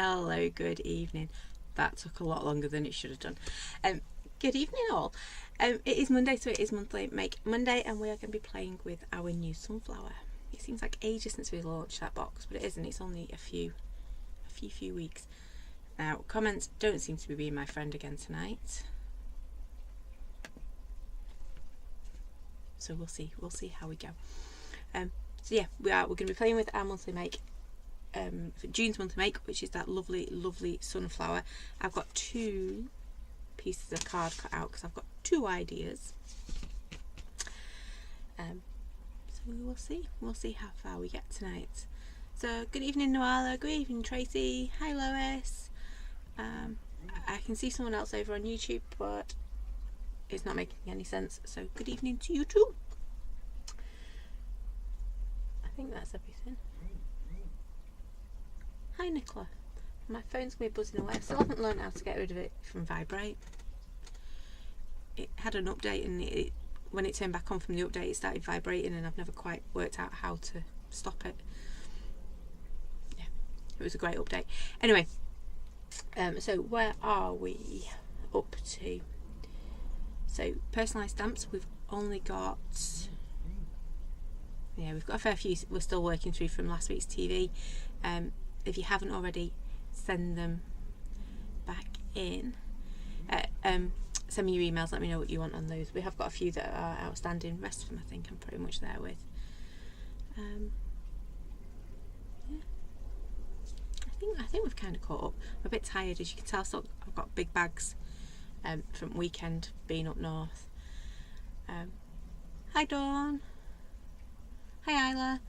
Hello, good evening. That took a lot longer than it should have done. Good evening, all. It is Monday, so it is Monthly Make Monday, and we are going to be playing with our new sunflower. It seems like ages since we launched that box, but it isn't. It's only a few weeks. Now, comments don't seem to be being my friend again tonight. So we'll see. We'll see how we go. So yeah, we're going to be playing with our Monthly Make. For June's Monthly Make, which is that lovely sunflower. I've got 2 pieces of card cut out because I've got 2 ideas. So we will see. We'll see how far we get tonight. So good evening, Noala. Good evening, Tracy. Hi, Lois. I can see someone else over on YouTube, but it's not making any sense. So good evening to you too. I think that's everything. Hi, Nicola. My phone's going to be buzzing away. I still haven't learned how to get rid of it from vibrate. It had an update, and when it turned back on from the update, it started vibrating, and I've never quite worked out how to stop it. Yeah, it was a great update. Anyway, so where are we up to? So personalised stamps, we've only got... Yeah, we've got a fair few we're still working through from last week's TV. If you haven't already, send them back in. Send me your emails, let me know what you want on those. We have got a few that are outstanding. The rest of them I think I'm pretty much there with. Yeah. I think we've kind of caught up. I'm a bit tired, as you can tell, so I've got big bags from weekend being up north. Hi Dawn. Hi Isla.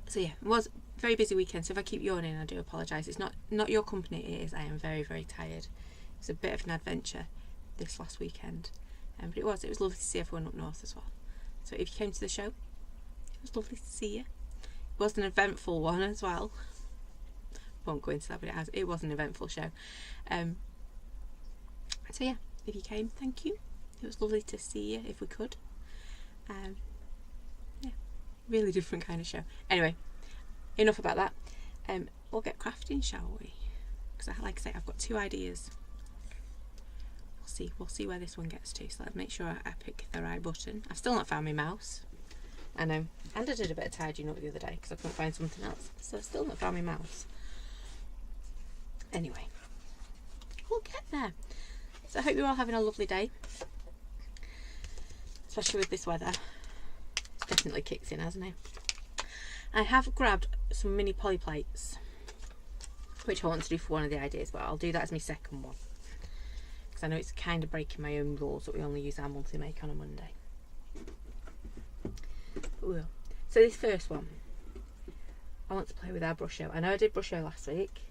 So yeah, it was a very busy weekend, so if I keep yawning, I do apologise. It's not your company, it is. I am very tired. It was a bit of an adventure this last weekend, but it was lovely to see everyone up north as well. So if you came to the show, it was lovely to see you. It was an eventful one as well. Won't go into that, but it was an eventful show. So yeah, if you came, thank you. It was lovely to see you if we could. Yeah, really different kind of show. Anyway, enough about that. We'll get crafting, shall we? Because like I say, I've got 2 ideas. We'll see where this one gets to. So let's make sure I pick the right button. I've still not found my mouse. I know. And I did a bit of tidying up the other day because I couldn't find something else. So I've still not found my mouse. Anyway, we'll get there. So I hope you're all having a lovely day. Especially with this weather. It's definitely kicked in, hasn't it? I have grabbed some mini poly plates, which I want to do for one of the ideas, but I'll do that as my second one. Because I know it's kind of breaking my own rules that we only use our Monthly Make on a Monday. But we will. So this first one, I want to play with our Brusho. I know I did Brusho last week.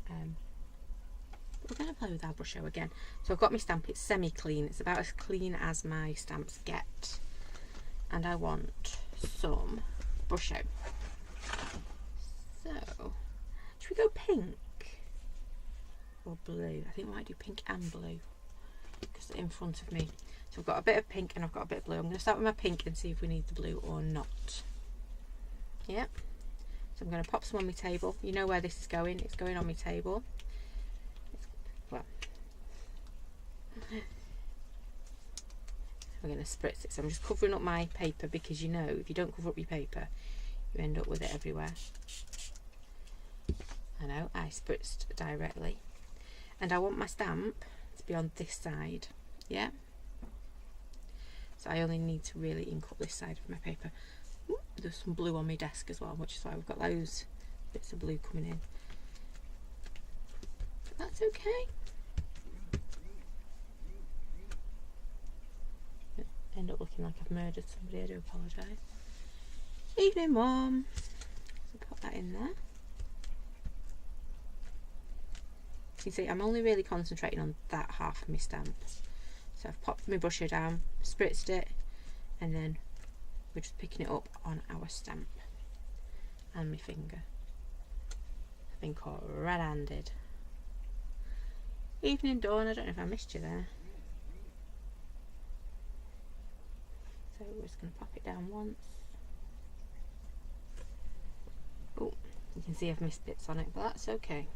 We're going to play with our Brusho again. So I've got my stamp, it's semi-clean. It's about as clean as my stamps get. And I want some Brusho. So, should we go pink or blue? I think we might do pink and blue because they're in front of me. So I've got a bit of pink and I've got a bit of blue. I'm going to start with my pink and see if we need the blue or not. Yep. So I'm going to pop some on my table. You know where this is going. It's going on my table. Well, we're going to spritz it. So I'm just covering up my paper because you know if you don't cover up your paper, you end up with it everywhere. I know, I spritzed directly. And I want my stamp to be on this side. Yeah? So I only need to really ink up this side of my paper. Ooh, there's some blue on my desk as well, which is why we've got those bits of blue coming in. But that's okay. End up looking like I've murdered somebody, I do apologise. Evening, Mum. So put that in there. You see, I'm only really concentrating on that half of my stamp. So I've popped my Brusho down, spritzed it, and then we're just picking it up on our stamp and my finger. I've been caught red-handed. Evening, Dawn. I don't know if I missed you there. So we're just going to pop it down once. Oh, you can see I've missed bits on it, but that's okay.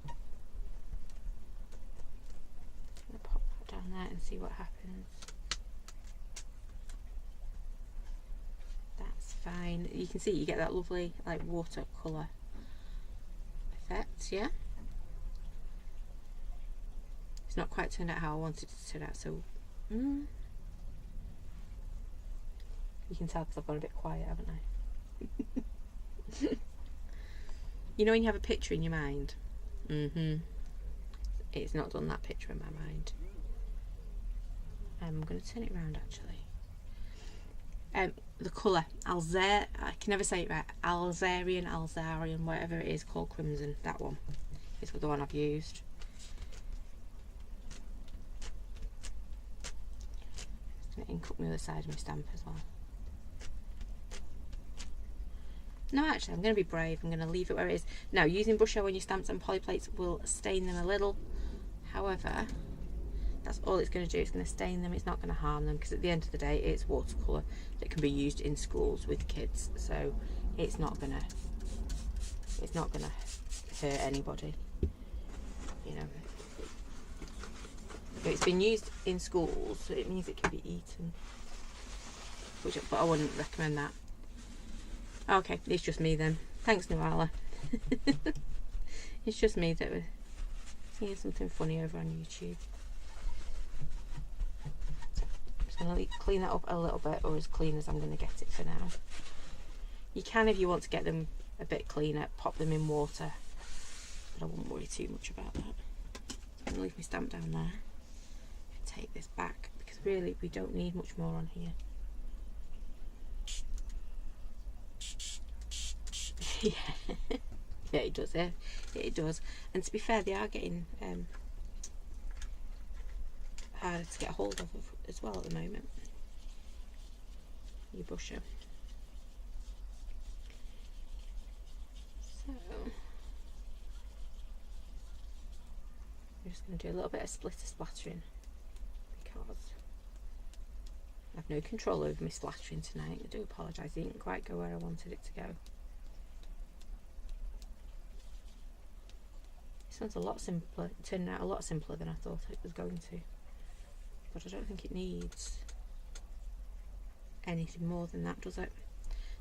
I'm gonna pop that down there and see what happens. That's fine. You can see you get that lovely like watercolour effect, yeah? It's not quite turned out how I wanted it to turn out, so you can tell because I've gone a bit quiet, haven't I? You know when you have a picture in your mind? It's not done that picture in my mind. I'm going to turn it around actually. The colour, I can never say it right, Alzarian, whatever it is, called Crimson, that one is the one I've used. I'm going to ink up the other side of my stamp as well. No, actually, I'm going to be brave. I'm going to leave it where it is. Now, using brush on your stamps and polyplates will stain them a little. However, that's all it's going to do. It's going to stain them. It's not going to harm them because at the end of the day, it's watercolour that can be used in schools with kids. So it's not going to hurt anybody. You know, if it's been used in schools, so it means it can be eaten. But I wouldn't recommend that. Okay, it's just me then. Thanks, Noala. It's just me that was seeing something funny over on YouTube. I'm just going to clean that up a little bit, or as clean as I'm going to get it for now. You can, if you want to get them a bit cleaner, pop them in water, but I wouldn't worry too much about that. I'm going to leave my stamp down there. Take this back because really we don't need much more on here. Yeah, it does. Yeah, it does. And to be fair, they are getting harder to get a hold of as well at the moment. Your brusher. So I'm just going to do a little bit of splitter splattering because I have no control over my splattering tonight. I do apologise. It didn't quite go where I wanted it to go. This one's a lot simpler. It turned out a lot simpler than I thought it was going to. But I don't think it needs anything more than that, does it?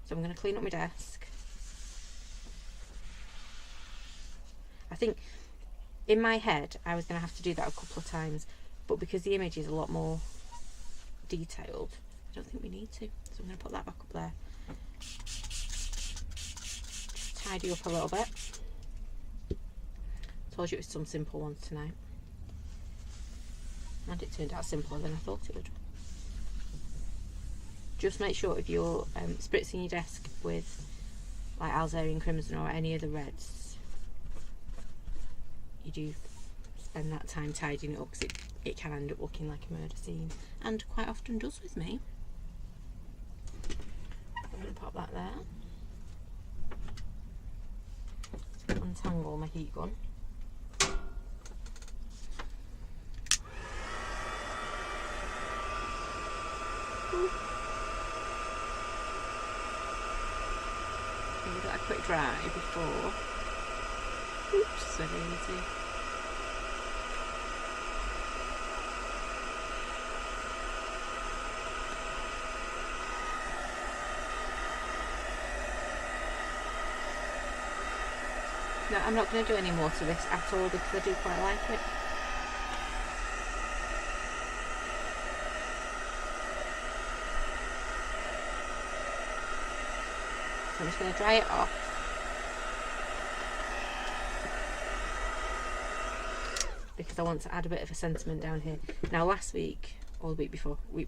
So I'm going to clean up my desk. I think in my head I was going to have to do that a couple of times, but because the image is a lot more detailed, I don't think we need to. So I'm going to put that back up there. Just tidy up a little bit. Told you it was some simple ones tonight, and it turned out simpler than I thought it would. Just make sure if you're spritzing your desk with like Alzarian Crimson or any other reds, you do spend that time tidying it up because it can end up looking like a murder scene, and quite often does with me. I'm going to pop that there. Untangle my heat gun. Give that a quick dry before. Oops, so easy. No, I'm not going to do any more to this at all because I do quite like it. So I'm just going to dry it off. Because I want to add a bit of a sentiment down here. Now last week, or the week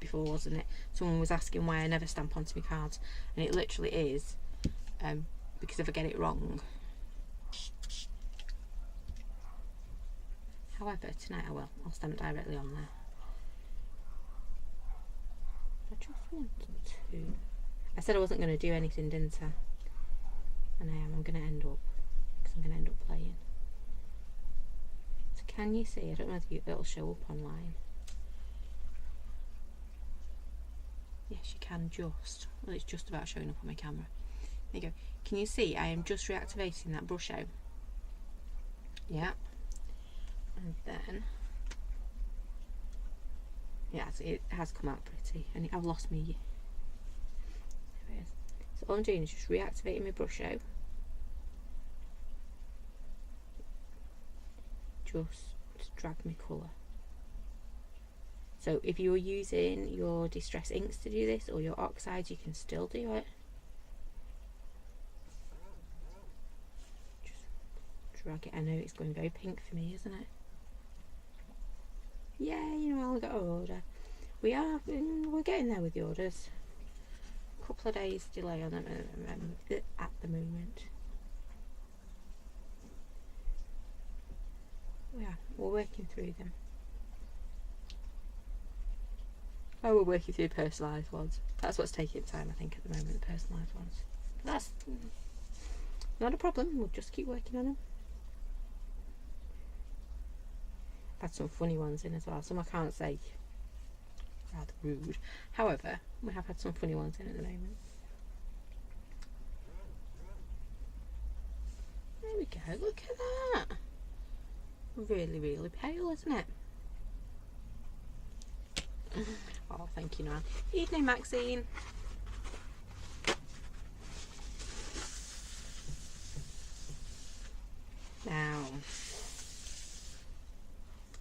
before wasn't it, someone was asking why I never stamp onto my cards, and it literally is because if I get it wrong. However, tonight I will. I'll stamp directly on there. I just want to. I said I wasn't going to do anything, didn't I? And I am. I'm going to end up, because I'm going to end up playing. So can you see? I don't know if it'll show up online. Yes, you can just. Well, it's just about showing up on my camera. There you go. Can you see I am just reactivating that brush out? Yeah. And then, yeah, it has come out pretty. And I've lost me. There it is. So all I'm doing is just reactivating my brush out. Just drag my colour. So if you're using your Distress inks to do this, or your oxides, you can still do it. Just drag it. I know it's going very pink for me, isn't it? Yeah, you know, I'll get our order. We're getting there with the orders. A couple of days delay on them at the moment. Yeah, we're working through them. Oh, we're working through personalised ones. That's what's taking time, I think, at the moment, the personalised ones. But that's not a problem. We'll just keep working on them. I've had some funny ones in as well. Some I can't say, rather rude. However, we have had some funny ones in at the moment. There we go. Look at that. Really, really pale, isn't it? Oh, thank you, Nan. Evening, Maxine. Now,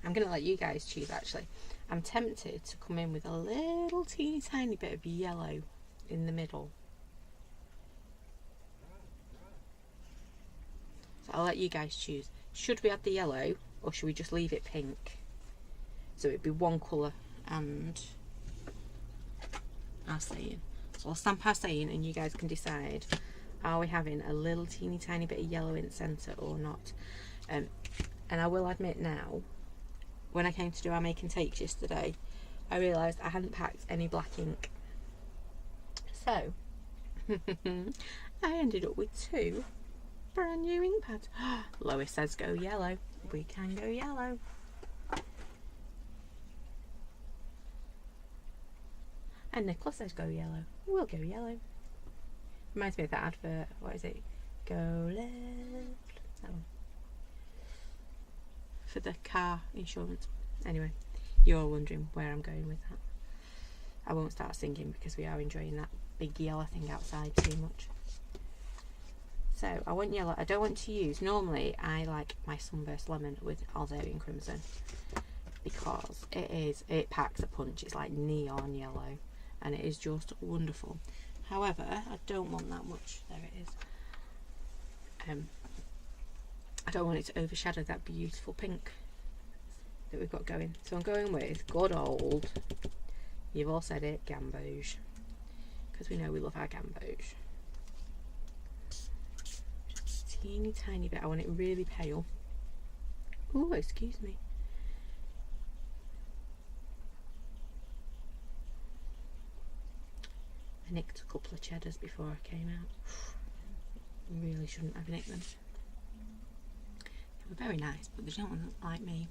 I'm going to let you guys choose, actually. I'm tempted to come in with a little teeny tiny bit of yellow in the middle. So I'll let you guys choose. Should we add the yellow, or should we just leave it pink? So it'd be one colour and our saying. So I'll stamp our saying and you guys can decide, are we having a little teeny tiny bit of yellow in the centre or not? And I will admit now, when I came to do our make and takes yesterday, I realised I hadn't packed any black ink. So I ended up with 2 brand new ink pads. Lois says go yellow. We can go yellow. And Nicola says go yellow. We'll go yellow. Reminds me of that advert. What is it? Go left. That one. For the car insurance. Anyway, you're all wondering where I'm going with that. I won't start singing because we are enjoying that big yellow thing outside too much. So I want yellow. I don't want to use, normally I like my Sunburst Lemon with Alzarian Crimson because it packs a punch. It's like neon yellow and it is just wonderful. However, I don't want that much. There it is. I don't want it to overshadow that beautiful pink that we've got going. So I'm going with good old, you've all said it, Gamboge, because we know we love our Gamboge. Just a teeny tiny bit. I want it really pale. Oh, excuse me. I nicked a couple of cheddars before I came out. Really shouldn't have nicked them. They were very nice, but they don't look like me.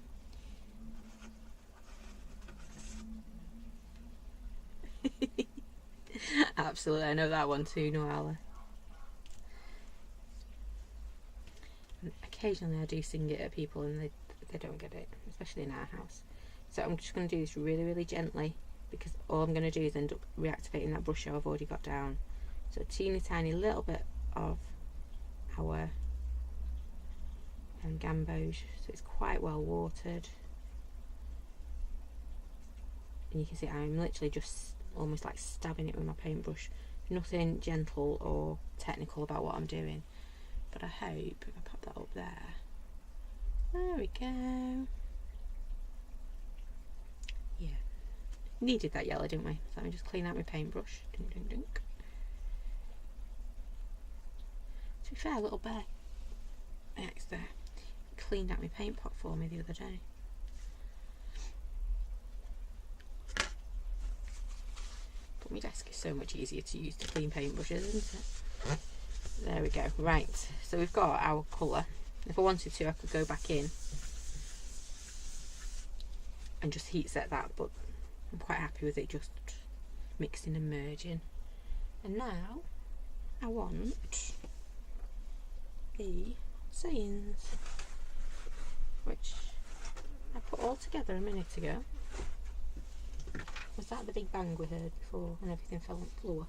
Absolutely, I know that one too, Noella. And occasionally I do sing it at people and they don't get it, especially in our house. So I'm just going to do this really, really gently because all I'm going to do is end up reactivating that brush I've already got down. So a teeny tiny little bit of our Gamboge, so it's quite well watered. And you can see I'm literally just almost like stabbing it with my paintbrush. Nothing gentle or technical about what I'm doing, but I hope if I pop that up there we go. Yeah, needed that yellow, didn't we? So let me just clean out my paintbrush. Dunk, dunk, dunk. To be fair, little bear X there cleaned out my paint pot for me the other day. But my desk is so much easier to use to clean paintbrushes, isn't it? There we go. Right, so we've got our colour. If I wanted to, I could go back in and just heat set that, but I'm quite happy with it just mixing and merging. And now I want the sayings, which I put all together a minute ago. Was that the big bang we heard before and everything fell on the floor?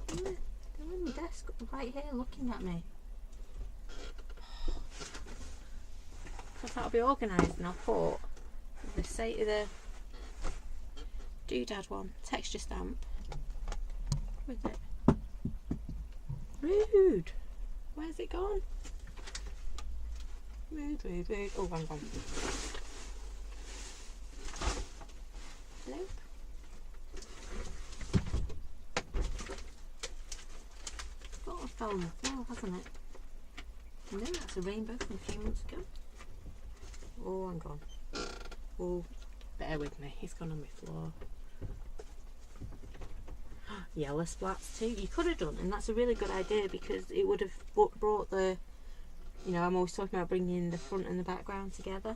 They're on the desk right here looking at me. I thought I'd be organised, and I'll put the doodad one, texture stamp with it. Rude! Where's it gone? Rude. Oh, hang on. Hello? Got a fell on the floor, hasn't it? No, that's a rainbow from a few months ago. Oh, hang on. Oh, bear with me. It's gone on my floor. Yellow splats too. You could have done, and that's a really good idea because it would have brought the, you know, I'm always talking about bringing the front and the background together.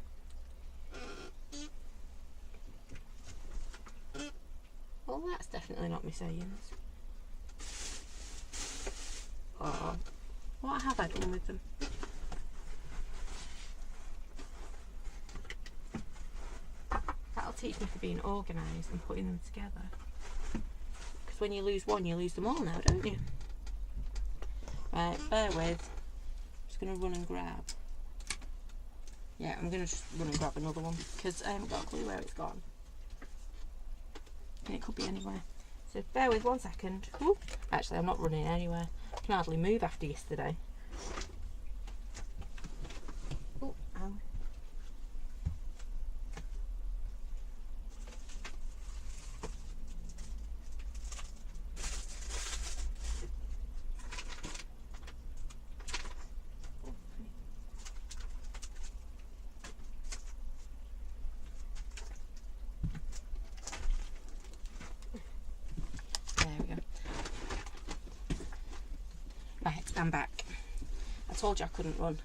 Well, that's definitely not my sayings. Oh, what have I done with them? That'll teach me for being organised and putting them together. Because when you lose one, you lose them all now, don't you? Right, bear with. I'm just going to run and grab. Yeah, I'm going to just run and grab another one because I haven't got a clue where it's gone. And it could be anywhere. So bear with 1 second. Ooh, actually, I'm not running anywhere. I can hardly move after yesterday. Oh, ow. I'm back. I told you I couldn't run.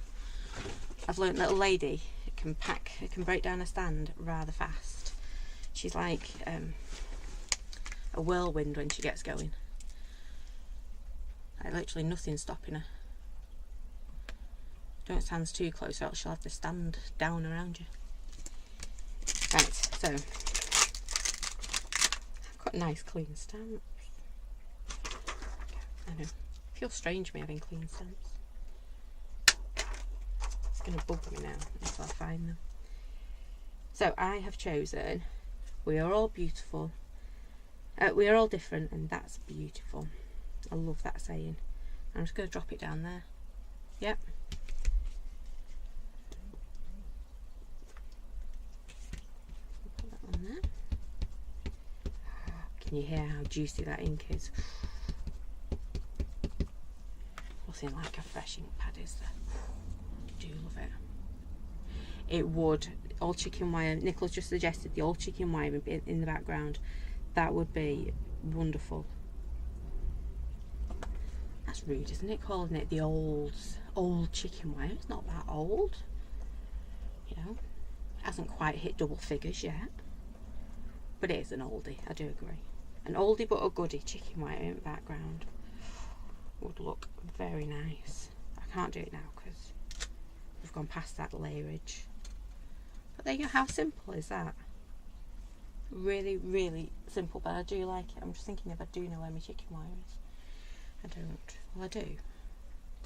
I've learnt little lady can break down a stand rather fast. She's like a whirlwind when she gets going. Like literally nothing's stopping her. Don't stand too close or else she'll have to stand down around you. Right, so I've got nice clean stamps. I know. Feels strange me having clean stamps. It's going to bug me now until I find them. So I have chosen we are all beautiful. We are all different and that's beautiful. I love that saying. I'm just going to drop it down there. Yep. Put that on there. Can you hear how juicy that ink is? Nothing like a fresh ink pad, is there? I do love it. It would, all chicken wire, Nicola's just suggested the old chicken wire in the background. That would be wonderful. That's rude, isn't it, calling it the old chicken wire? It's not that old. You know, it hasn't quite hit double figures yet. But it is an oldie, I do agree. An oldie but a goodie chicken wire in the background would look very nice. I can't do it now because we've gone past that layerage. But there you go, how simple is that? Really, really simple, but I do like it. I'm just thinking if I do know where my chicken wire is. I don't. Well, I do.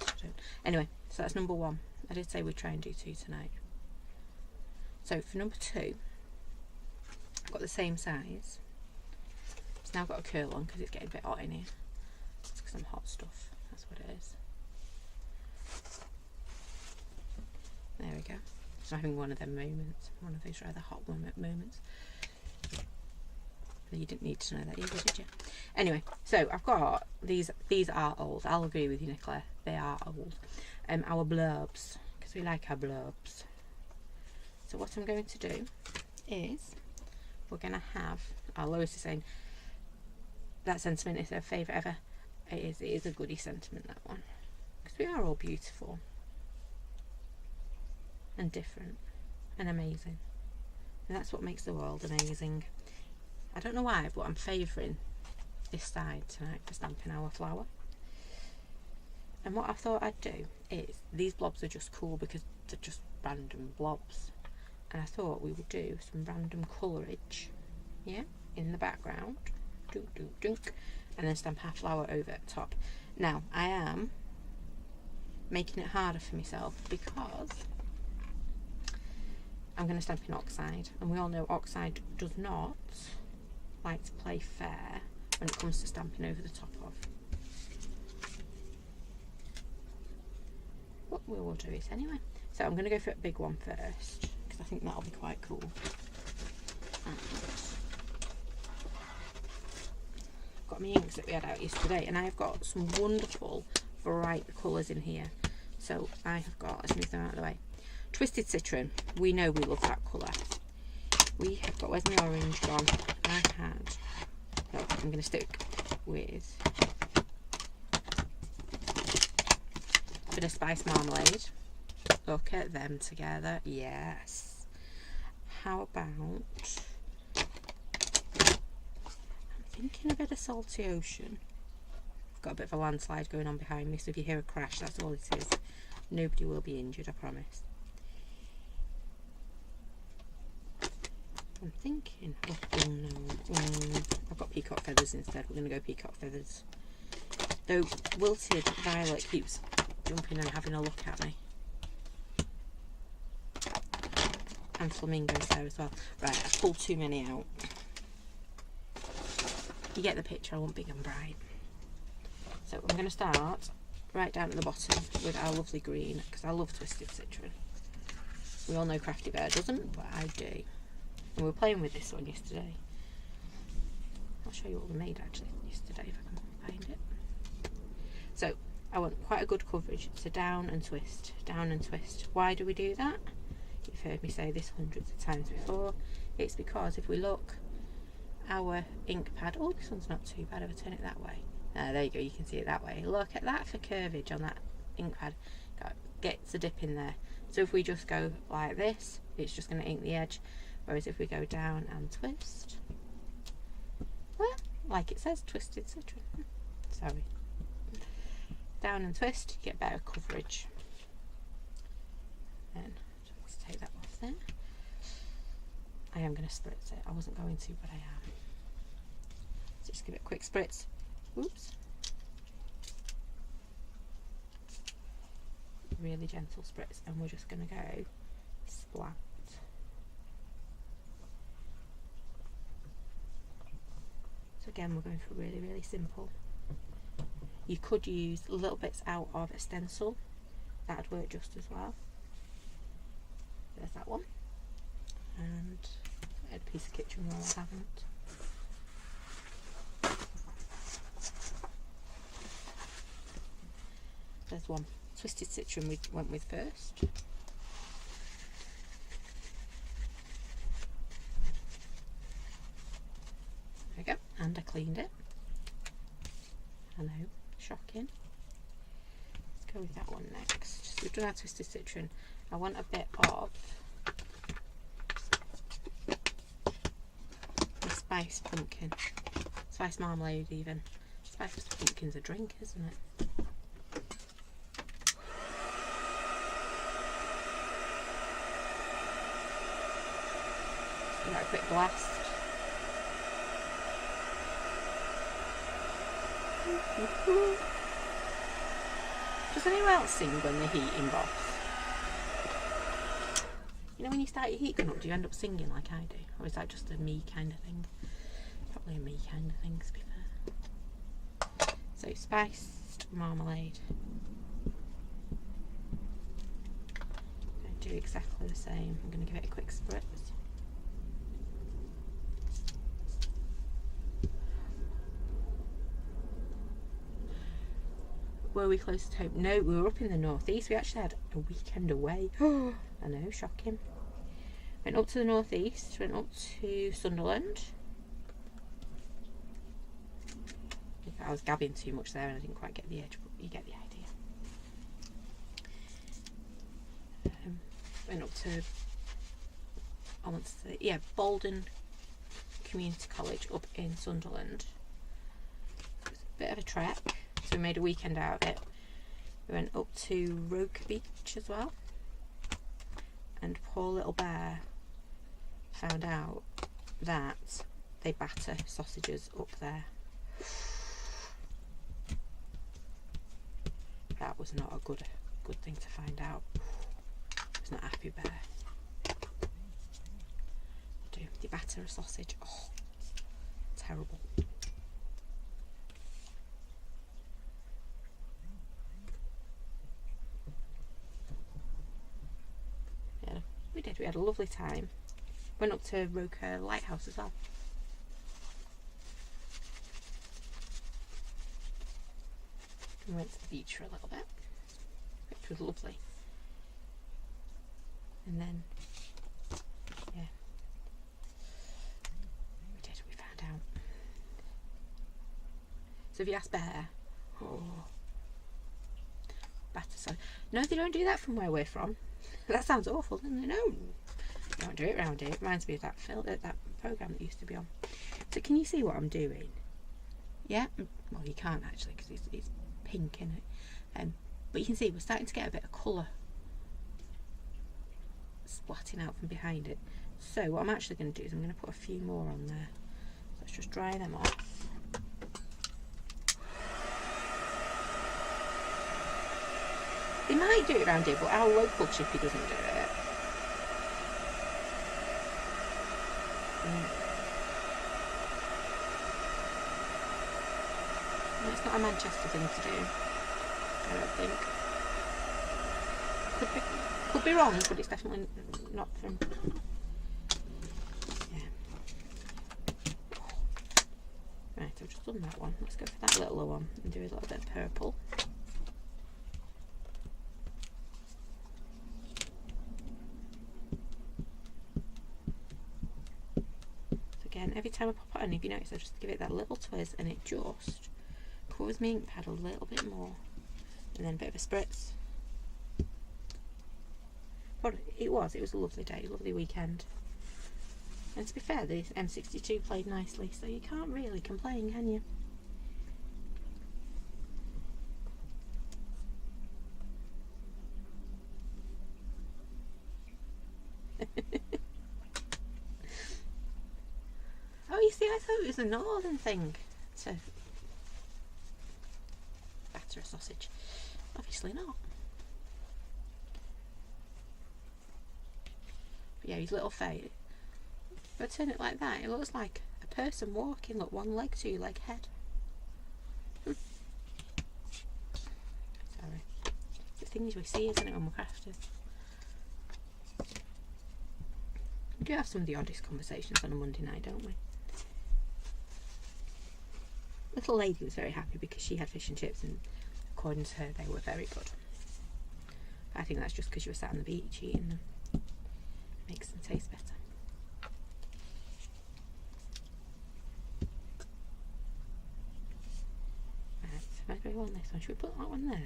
I don't. Anyway, so that's number 1. I did say we'd try and do 2 tonight. So for number 2, I've got the same size. It's now got a curl on because it's getting a bit hot in here. It's because I'm hot stuff. That's what it is. There we go. So I'm having one of them moments. One of those rather hot moments. You didn't need to know that either, did you? Anyway, so I've got these are old. I'll agree with you, Nicola. They are old. Our blurbs, because we like our blurbs. So what I'm going to do is we're going to have, our Lois is saying that sentiment is her favourite ever. It is a goodie sentiment, that one. Because we are all beautiful and different and amazing. And that's what makes the world amazing. I don't know why, but I'm favouring this side tonight for stamping our flower. And what I thought I'd do is, these blobs are just cool because they're just random blobs. And I thought we would do some random colourage, yeah, in the background. Dunk, dunk, dunk. And then stamp our flower over at the top. Now, I am making it harder for myself because I'm going to stamp in Oxide. And we all know Oxide does not like to play fair when it comes to stamping over the top of. But we will do it anyway. So I'm going to go for a big one first, because I think that'll be quite cool. And got my inks that we had out yesterday, and I've got some wonderful bright colours in here. So I have got, let's move them out of the way. Twisted Citron, we know we love that colour. We have got, where's my orange gone? I had, no, I'm going to stick with a bit of Spice Marmalade. Look at them together, yes. How about, I'm thinking a bit of Salty Ocean. I've got a bit of a landslide going on behind me, so if you hear a crash, that's all it is. Nobody will be injured, I promise. I'm thinking, oh no, I've got Peacock Feathers instead. We're going to go Peacock Feathers. Though Wilted Violet keeps jumping and having a look at me. And Flamingo's there as well. Right, I've pulled too many out. You get the picture, I want big and bright. So I'm going to start right down at the bottom with our lovely green, because I love Twisted Citron. We all know Crafty Bear doesn't, but I do. And we were playing with this one yesterday. I'll show you what we made actually yesterday if I can find it. So I want quite a good coverage, so down and twist, down and twist. Why do we do that? You've heard me say this hundreds of times before. It's because if we look, our ink pad, oh, this one's not too bad if I turn it that way. There you go, you can see it that way. Look at that for curvage on that ink pad. Gets a dip in there. So if we just go like this, it's just going to ink the edge. Whereas if we go down and twist, well, like it says, Twisted Citron. Sorry. Down and twist, you get better coverage. Then let's take that off there. I am going to spritz it. I wasn't going to, but I am. So just give it a quick spritz. Oops. Really gentle spritz, and we're just going to go splat. So again, we're going for really, really simple. You could use little bits out of a stencil. That would work just as well. There's that one. And I had a piece of kitchen roll, I haven't. There's one. Twisted Citron we went with first. There we go. And I cleaned it. I know, shocking. Let's go with that one next. So we've done our Twisted Citron. I want a bit of the Spice Pumpkin. Spice Marmalade even. Spice Pumpkin's a drink, isn't it? Give that a quick blast. Does anyone else sing when they're heating, boss? You know when you start your heat gun up, do you end up singing like I do? Or is that just a me kind of thing? Probably a me kind of thing, to be fair. So, spiced marmalade. I'm going to do exactly the same. I'm going to give it a quick spritz. Were we close to home? No, we were up in the northeast. We actually had a weekend away. I know, shocking. Went up to the northeast, went up to Sunderland. I was gabbing too much there and I didn't quite get the edge, but you get the idea. Went up to, I want to say, yeah, Bolden Community College up in Sunderland. It was a bit of a trek, so we made a weekend out of it. We went up to Roke Beach as well, and poor little bear found out that they batter sausages up there. That was not a good thing to find out. It was not a happy bear. They batter a sausage. Oh, terrible. Yeah, we did. We had a lovely time. Went up to Roke Lighthouse as well. We went to the beach for a little bit, which was lovely. And then, yeah, we found out. So if you ask Bear, batter sausage. No, they don't do that from where we're from. That sounds awful, doesn't it? No, they don't do it around here. It reminds me of that programme that used to be on. So can you see what I'm doing? Yeah? Well, you can't actually because it's pink in it. But you can see we're starting to get a bit of colour splatting out from behind it. So what I'm actually going to do is I'm going to put a few more on there. So let's just dry them off. They might do it around here, but our local chippy doesn't do it. It's not a Manchester thing to do, I don't think. Could be wrong, but it's definitely not from. Yeah. Right, I've just done that one. Let's go for that littler one and do a little bit of purple. So again, every time I pop it on, if you notice, I just give it that little twist and it just covers my ink pad a little bit more, and then a bit of a spritz. But it was a lovely day, lovely weekend. And to be fair, the M62 played nicely, so you can't really complain, can you? Oh, you see, I thought it was a northern thing to batter a sausage. Obviously not. But yeah, his little face. If I turn it like that, it looks like a person walking. Look, one leg, two leg head. Sorry. The things we see, isn't it, when we're crafting? We do have some of the oddest conversations on a Monday night, don't we? Little lady was very happy because she had fish and chips, and according to her, they were very good. But I think that's just because she was sat on the beach eating them. Makes them taste better. Right, so where do we want this one? Should we put that one there?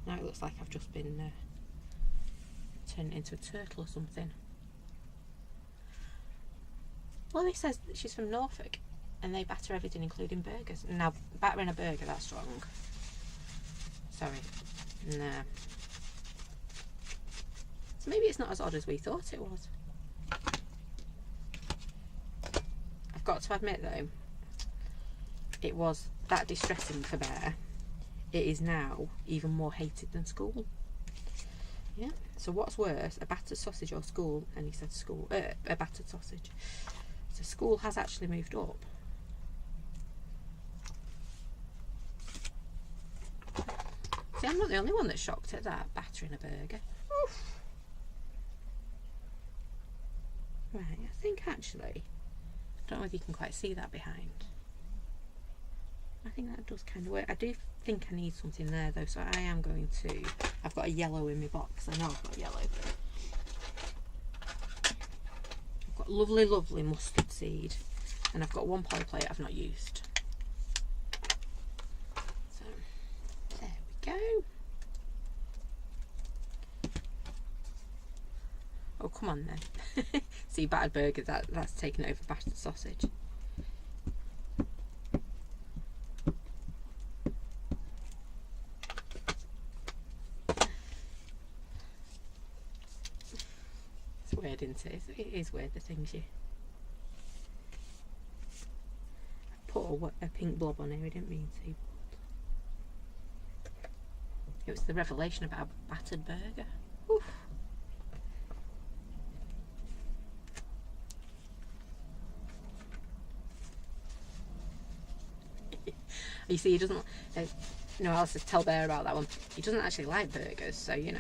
Now it looks like I've just been turned into a turtle or something. Chloe says that she's from Norfolk and they batter everything including burgers. Now, battering a burger, that's strong. Sorry. Nah. So maybe it's not as odd as we thought it was. I've got to admit though, it was that distressing for Bear. It is now even more hated than school. Yeah. So what's worse, a battered sausage or school? And he said school. A battered sausage. So school has actually moved up. See, I'm not the only one that's shocked at that, battering a burger. Oof. Right, I think actually, I don't know if you can quite see that behind. I think that does kind of work. I do think I need something there though, so I am going to. I've got a yellow in my box. I know I've got yellow. I've got lovely, lovely mustard seed, and I've got one polyplate I've not used. So there we go. come on then. See, battered burger, that's taken over battered sausage. It's weird, isn't it? It is weird, the things you... I put a pink blob on here, I didn't mean to. It was the revelation about a battered burger. Oof. You see, he doesn't... no, I'll just tell Bear about that one. He doesn't actually like burgers, so, you know.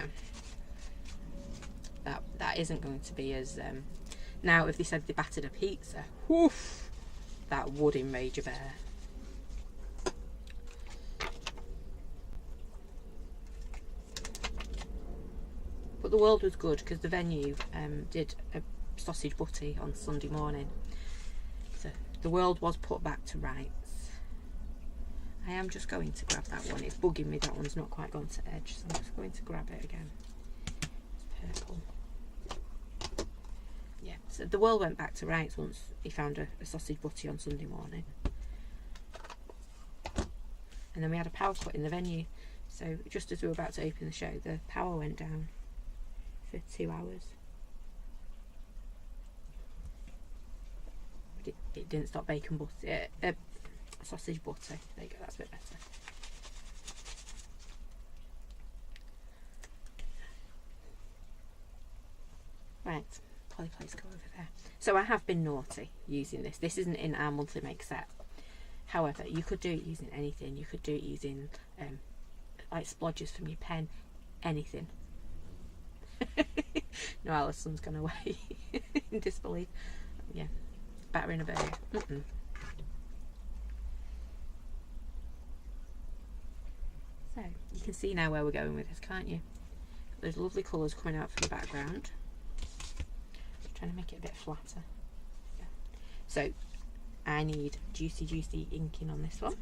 That isn't going to be as... now, if they said they battered a pizza, woof, that would enrage a Bear. But the world was good because the venue did a sausage butty on Sunday morning. So the world was put back to rights. I am just going to grab that one. It's bugging me, that one's not quite gone to edge, so I'm just going to grab it again. It's purple. Yeah, so the world went back to rights once he found a sausage butty on Sunday morning. And then we had a power cut in the venue. So just as we were about to open the show, the power went down for 2 hours. But it didn't stop bacon butty, sausage butty. There you go, that's a bit better. Right, Polly Plates go over there. So I have been naughty using this. This isn't in our monthly make set. However, you could do it using anything. You could do it using like splodges from your pen, anything. No, Alison's gone away in disbelief. Yeah, batter in a burger. So you can see now where we're going with this, can't you? There's lovely colours coming out from the background. Trying to make it a bit flatter. Yeah. So I need juicy inking on this one.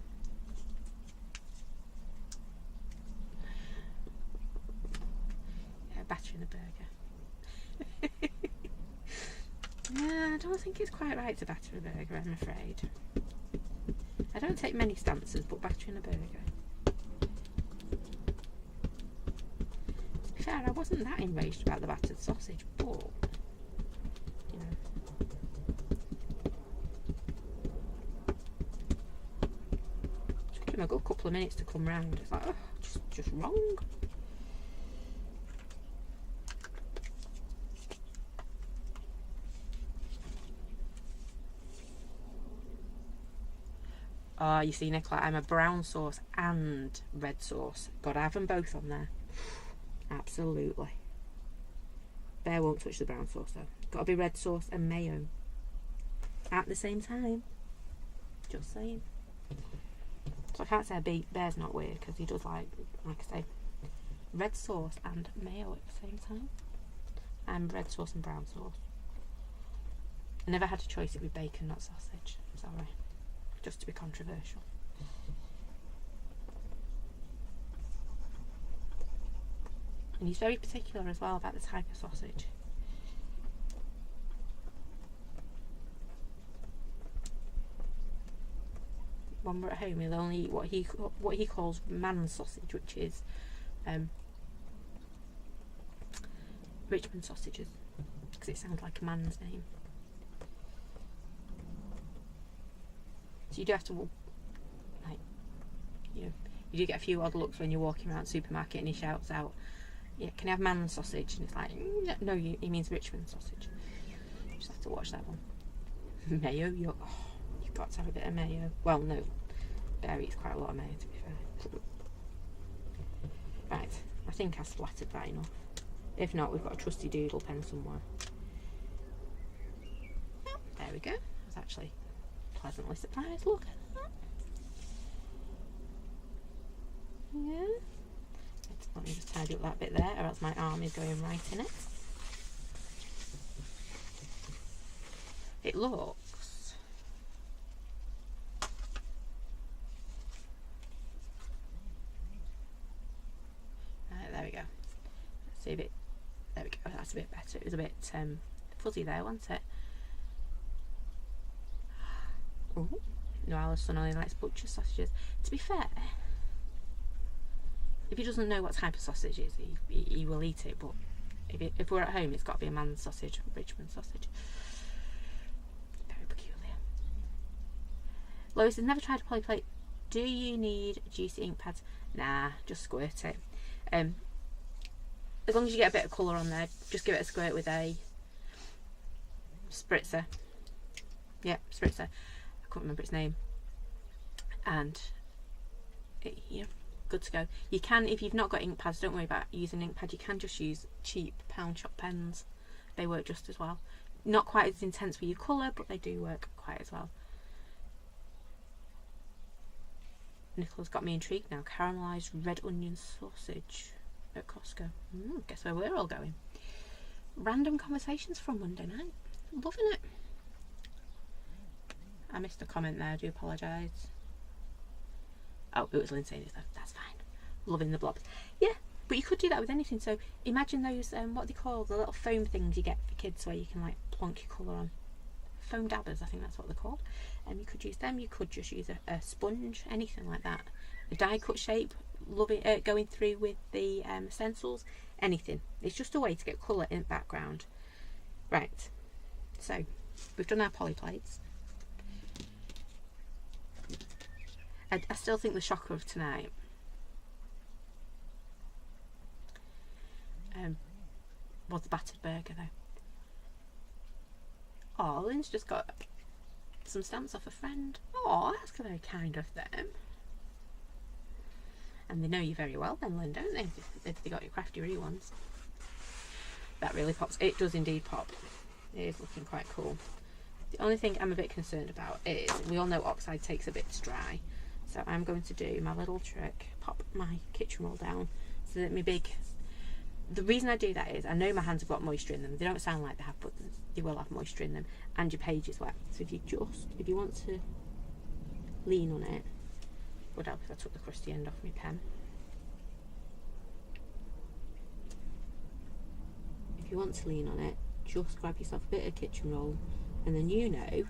Yeah, batter in a burger. I don't think it's quite right to batter a burger, I'm afraid. I don't take many stances, but batter in a burger. To be fair, I wasn't that enraged about the battered sausage, but you know. It took him a good couple of minutes to come round. It's like, oh, just wrong. Oh, you see, Nicola, I'm a brown sauce and red sauce. Gotta have them both on there. Absolutely. Bear won't touch the brown sauce though. Gotta be red sauce and mayo at the same time. Just saying. So I can't say Bear's not weird because he does like I say, red sauce and mayo at the same time. I'm red sauce and brown sauce. I never had to choice it with bacon, not sausage. Sorry. Just to be controversial. And he's very particular as well about the type of sausage. When we're at home, he'll only eat what he calls man sausage, which is Richmond sausages, because it sounds like a man's name. So you do have to, like, you know, you do get a few odd looks when you're walking around the supermarket and he shouts out, yeah, can I have man sausage? And it's like, no, he means Richmond sausage. You just have to watch that one. Mayo, you've got to have a bit of mayo. Well, no, Bear eats quite a lot of mayo, to be fair. Right, I think I've splattered that enough. If not, we've got a trusty doodle pen somewhere. There we go. That's actually pleasantly surprised. Look at that. Yeah. Let me just tidy up that bit there, or else my arm is going right in it. It looks right, there we go. Let's see if it. There we go. That's a bit better. It was a bit fuzzy there, wasn't it? Oh, Noella's son only likes butcher sausages. To be fair, if he doesn't know what type of sausage it is, he will eat it, but if we're at home, it's got to be a man's sausage, Richmond sausage. Very peculiar. Lois has never tried a poly plate. Do you need juicy ink pads? Nah, just squirt it. As long as you get a bit of colour on there, just give it a squirt with a spritzer. Yeah, spritzer. I can't remember its name. And you're good to go. You can, if you've not got ink pads, don't worry about using ink pad. You can just use cheap pound shop pens. They work just as well. Not quite as intense for your colour, but they do work quite as well. Nicola's got me intrigued now. Caramelised red onion sausage at Costco. Guess where we're all going. Random conversations from Monday night. Loving it. I missed a comment there. I do apologise. Oh, it was Lindsay. That's fine. Loving the blobs. Yeah, but you could do that with anything. So imagine those, what they call the little foam things you get for kids where you can like plonk your colour on. Foam dabbers, I think that's what they're called. And you could use them. You could just use a sponge, anything like that. A die cut shape, loving going through with the stencils, anything. It's just a way to get colour in the background. Right, so we've done our poly plates. I still think the shocker of tonight was the battered burger though. Oh, Lynn's just got some stamps off a friend. Oh, that's very kind of them. And they know you very well then, Lynn, don't they? If they got your crafty roo ones. That really pops. It does indeed pop. It is looking quite cool. The only thing I'm a bit concerned about is, we all know oxide takes a bit to dry. So I'm going to do my little trick, pop my kitchen roll down so that my big... The reason I do that is I know my hands have got moisture in them. They don't sound like they have, but they will have moisture in them. And your page is wet. So if you want to lean on it, would help if I took the crusty end off my pen. If you want to lean on it, just grab yourself a bit of kitchen roll, and then you know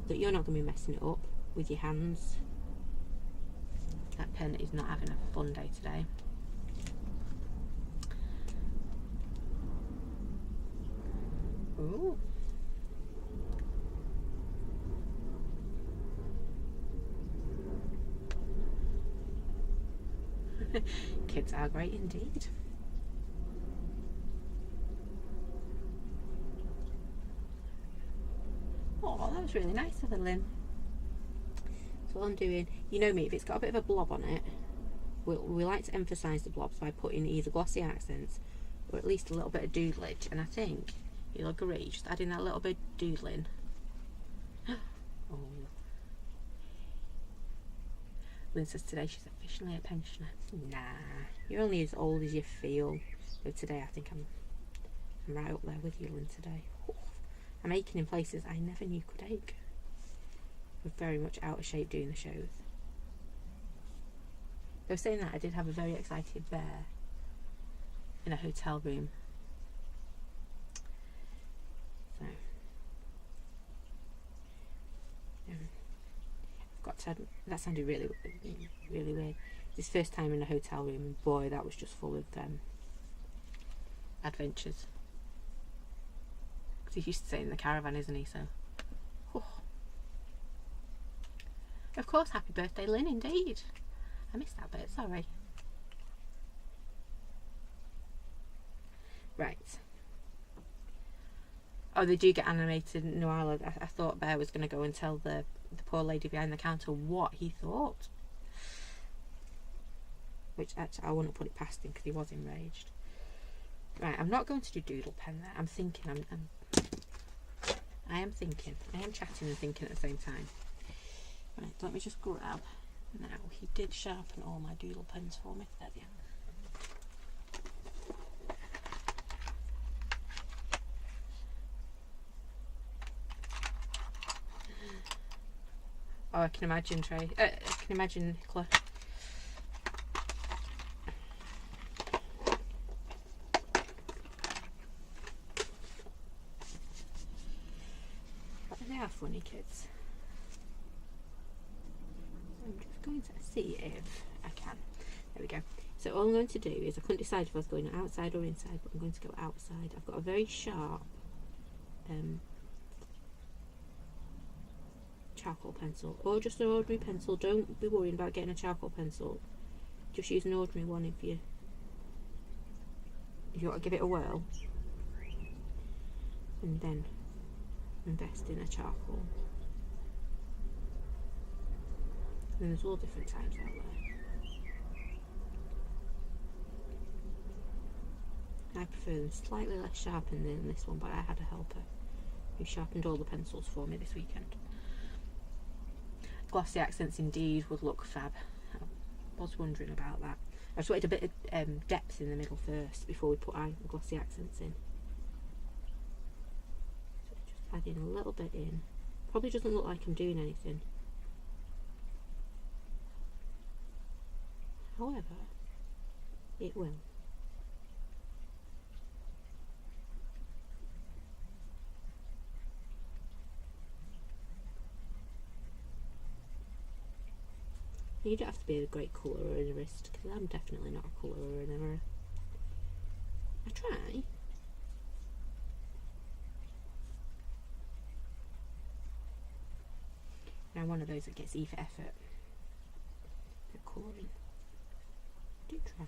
that you're not going to be messing it up with your hands. That pen is not having a fun day today. Ooh. Kids are great indeed. Oh, that was really nice of her, Lynn. So what I'm doing, you know me, if it's got a bit of a blob on it, we like to emphasise the blobs by putting either glossy accents or at least a little bit of doodlage. And I think you'll agree, just adding that little bit of doodling. Oh. Lynn says today she's officially a pensioner. Nah, you're only as old as you feel. But today I think I'm right up there with you, Lynn, today. Oh, I'm aching in places I never knew could ache. We're very much out of shape doing the shows. Though saying that, I did have a very excited bear in a hotel room. So, I've got to, that sounded really, really weird. This first time in a hotel room, and boy, that was just full of adventures. Because he's used to staying in the caravan, isn't he? So, oh. Of course, happy birthday, Lynn, indeed. I missed that bit, sorry. Right. Oh, they do get animated. Noella, I thought Bear was going to go and tell the poor lady behind the counter what he thought. Which, actually, I wouldn't put it past him because he was enraged. Right, I'm not going to do doodle pen there. I'm thinking, I am thinking. I am chatting and thinking at the same time. Right, let me just grab. Now, he did sharpen all my doodle pens for me. There they are. Oh, I can imagine, Trey. I can imagine, Nicola. They are funny kids. I'm just going to see if I can. There we go. So all I'm going to do is, I couldn't decide if I was going outside or inside, but I'm going to go outside. I've got a very sharp charcoal pencil, or just an ordinary pencil. Don't be worrying about getting a charcoal pencil. Just use an ordinary one if you want to give it a whirl, and then invest in a charcoal. And there's all different types out there. I prefer them slightly less sharpened than this one, but I had a helper who sharpened all the pencils for me this weekend. Glossy accents indeed would look fab. I was wondering about that. I just wanted a bit of depth in the middle first before we put our glossy accents in. So just adding a little bit in. Probably doesn't look like I'm doing anything. However, it will. You don't have to be a great colour or an artist, because I'm definitely not a colour or an error. I try. I'm one of those that gets E for effort at colouring. Do try.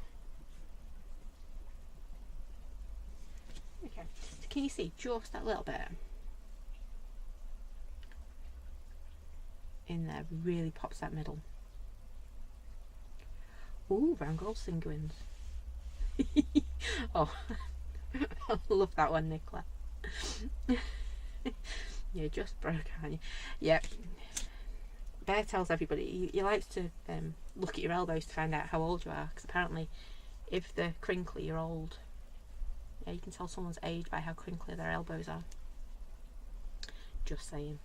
Okay, so can you see just that little bit in there really pops that middle? Ooh, round gold singuins. Oh, I love that one, Nicola. You just broke, aren't you? Yep. Bear tells everybody he likes to look at your elbows to find out how old you are, because apparently if they're crinkly, you're old. Yeah, you can tell someone's age by how crinkly their elbows are. Just saying.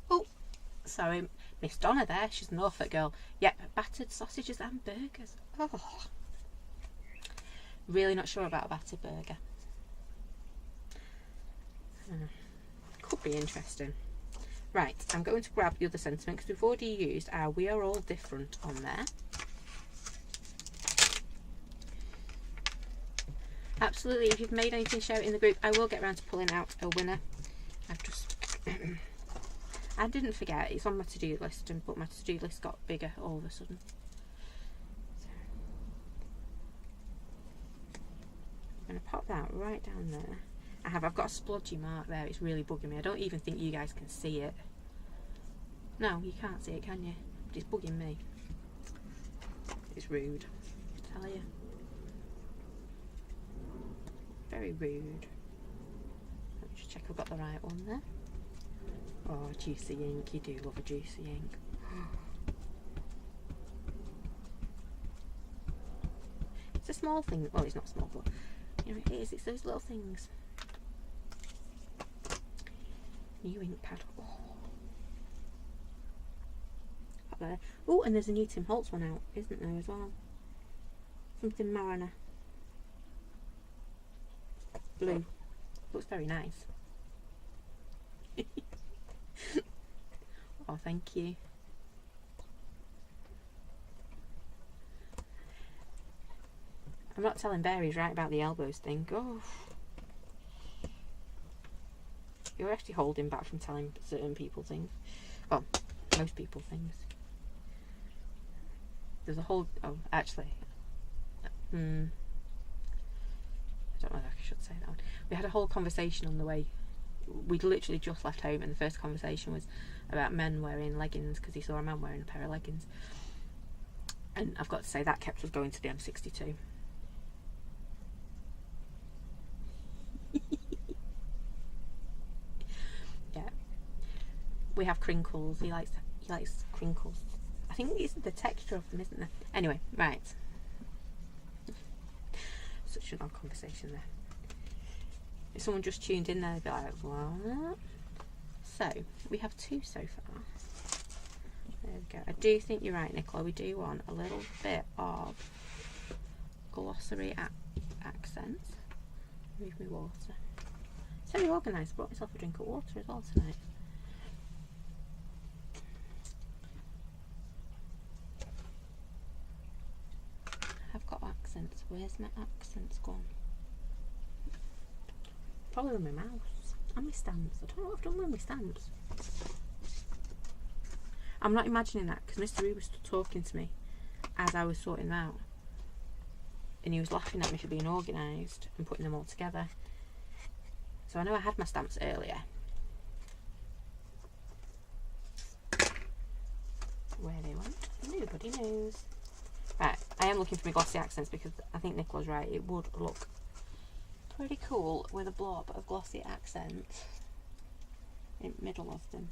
Oh, sorry, Miss Donna there, she's a Norfolk girl. Yep, battered sausages and burgers. Oh, really not sure about a battered burger. Could be interesting. Right, I'm going to grab the other sentiment because we've already used our "we are all different" on there. Absolutely, if you've made anything, share it in the group. I will get around to pulling out a winner. I've just I didn't forget, it's on my to-do list, but my to-do list got bigger all of a sudden. So, I'm going to pop that right down there. I've got a splodgy mark there, it's really bugging me. I don't even think you guys can see it. No, you can't see it, can you? But it's bugging me. It's rude, I tell you. Very rude. Let me just check I've got the right one there. Oh, juicy ink. You do love a juicy ink. It's a small thing. Well, it's not small, but you know, it is. It's those little things. New ink pad. Oh. Up there. Oh, and there's a new Tim Holtz one out, isn't there, as well? Something Mariner. Blue. Looks very nice. Oh, thank you. I'm not telling Bear he's right about the elbows thing. Oh. You're actually holding back from telling certain people things. Well, most people things. There's a whole... Oh, actually... I don't know if I should say that one. We had a whole conversation on the way. We'd literally just left home, and the first conversation was about men wearing leggings, because he saw a man wearing a pair of leggings. And I've got to say, that kept us going to the M62. Yeah. We have crinkles. He likes crinkles. I think it's the texture of them, isn't there? Anyway, right. Such an odd conversation there. If someone just tuned in there, they'd be like, what? So, we have two so far. There we go. I do think you're right, Nicola. We do want a little bit of glossary accents. Move me water. It's very organised. I brought myself a drink of water as well tonight. I've got accents. Where's my accents gone? Probably with my mouse and my stamps. I don't know what I've done with my stamps. I'm not imagining that because Mr. Roo was still talking to me as I was sorting them out. And he was laughing at me for being organised and putting them all together. So I know I had my stamps earlier. Where they went, nobody knows. Right, I am looking for my glossy accents because I think Nicola's right. It would look pretty cool with a blob of glossy accents in the middle of them.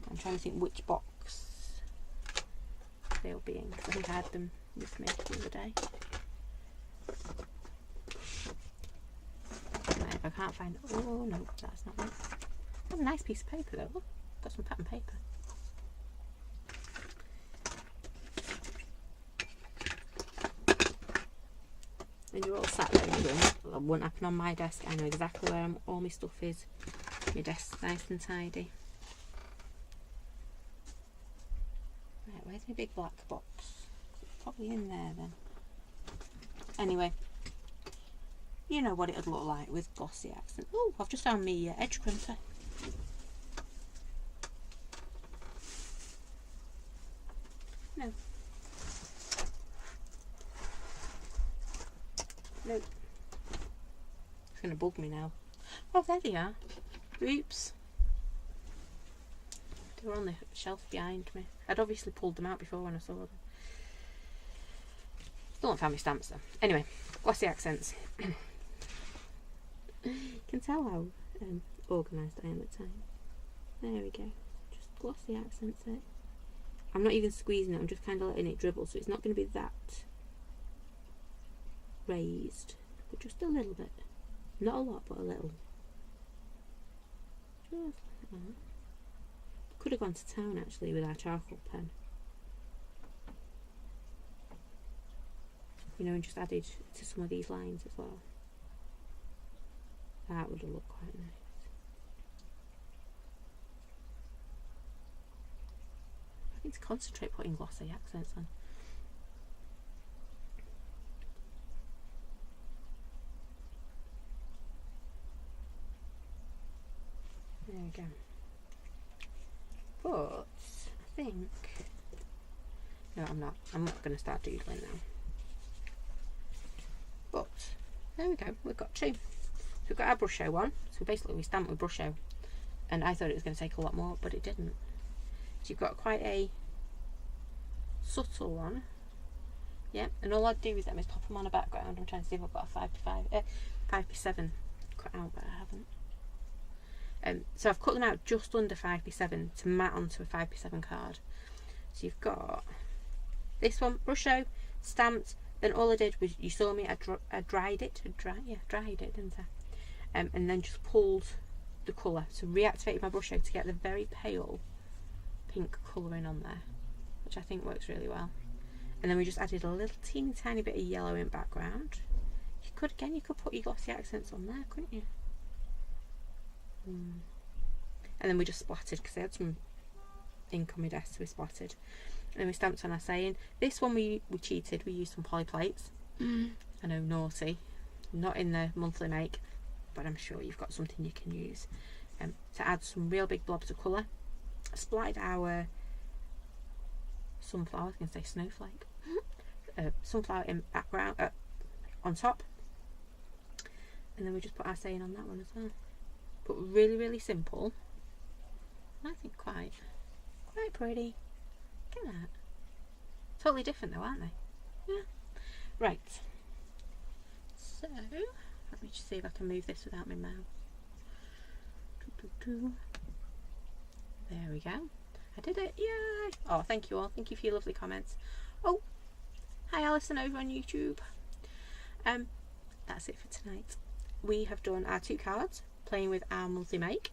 I'm trying to think which box they'll be in because I think I had them with me the other day. Right, if I can't find, oh no, that's not it. That's a nice piece of paper though. Look, got some pattern paper. And you're all sat there and going, that won't happen on my desk. I know exactly where all my stuff is. My desk's nice and tidy. Right, where's my big black box? It's probably in there then. Anyway, you know what it would look like with glossy accent. Oh, I've just found my edge crimper. No. Nope. It's going to bug me now. Oh, there they are. Oops. They were on the shelf behind me. I'd obviously pulled them out before when I saw them. Still haven't found my stamps though. Anyway, glossy accents. You can tell how organised I am at times. There we go. Just glossy accents it. I'm not even squeezing it, I'm just kind of letting it dribble, so it's not going to be that raised, but just a little bit. Not a lot, but a little. Just like that. Could have gone to town actually with our charcoal pen. You know, and just added to some of these lines as well. That would have looked quite nice. I need to concentrate putting glossy accents on. There we go. But I think, no, I'm not going to start doodling now. But there we go, we've got two. So we've got our brush show one. So basically we stamped with brush show, and I thought it was going to take a lot more, but it didn't. So you've got quite a subtle one. Yeah, and all I'd do with them is pop them on a background. I'm trying to see if I've got a 5x7 cut out, but I haven't. So I've cut them out just under 5x7 to mat onto a 5x7 card. So you've got this one, brush show, stamped. Then all I did was, you saw me, I dried it, didn't I? And then just pulled the colour. So reactivated my brush show to get the very pale pink colouring on there, which I think works really well. And then we just added a little teeny tiny bit of yellow in background. You could put your glossy accents on there, couldn't you? And then we just splattered because I had some ink on my desk, so we splattered. And then we stamped on our saying. This one we cheated, we used some poly plates. I know, naughty. Not in the monthly make, but I'm sure you've got something you can use to add some real big blobs of colour. I splattered our sunflower, I was going to say snowflake. Sunflower in background, on top. And then we just put our saying on that one as well. But really, really simple. I think quite pretty. Look at that. Totally different though, aren't they? Yeah. Right. So, let me just see if I can move this without my mouse. There we go. I did it. Yay! Oh, thank you all. Thank you for your lovely comments. Oh, hi Alison over on YouTube. That's it for tonight. We have done our 2 cards, playing with our monthly make.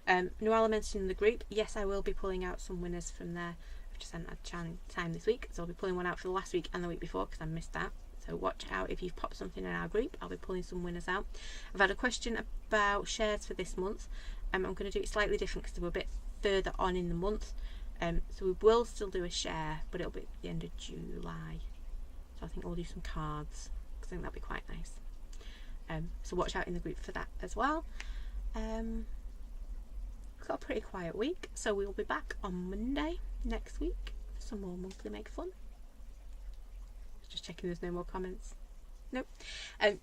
Noella mentioned in the group, yes, I will be pulling out some winners from there. I've just hadn't had time this week, so I'll be pulling one out for the last week and the week before because I missed that. So So watch out if you've popped something in our group. I'll be pulling some winners out. I've had a question about shares for this month. I'm going to do it slightly different because we're a bit further on in the month. So we will still do a share, but it'll be at the end of July. So I think we'll do some cards because I think that'll be quite nice. So watch out in the group for that as well. We've got a pretty quiet week, so we'll be back on Monday next week for some more monthly make fun. Just checking there's no more comments. Nope.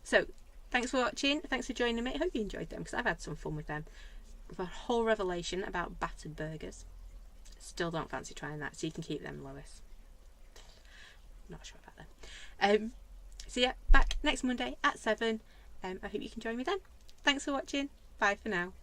So thanks for watching. Thanks for joining me. I hope you enjoyed them because I've had some fun with them. We've had a whole revelation about battered burgers. Still don't fancy trying that, so you can keep them, Lois. Not sure about them. So yeah, back next Monday at 7. I hope you can join me then. Thanks for watching. Bye for now.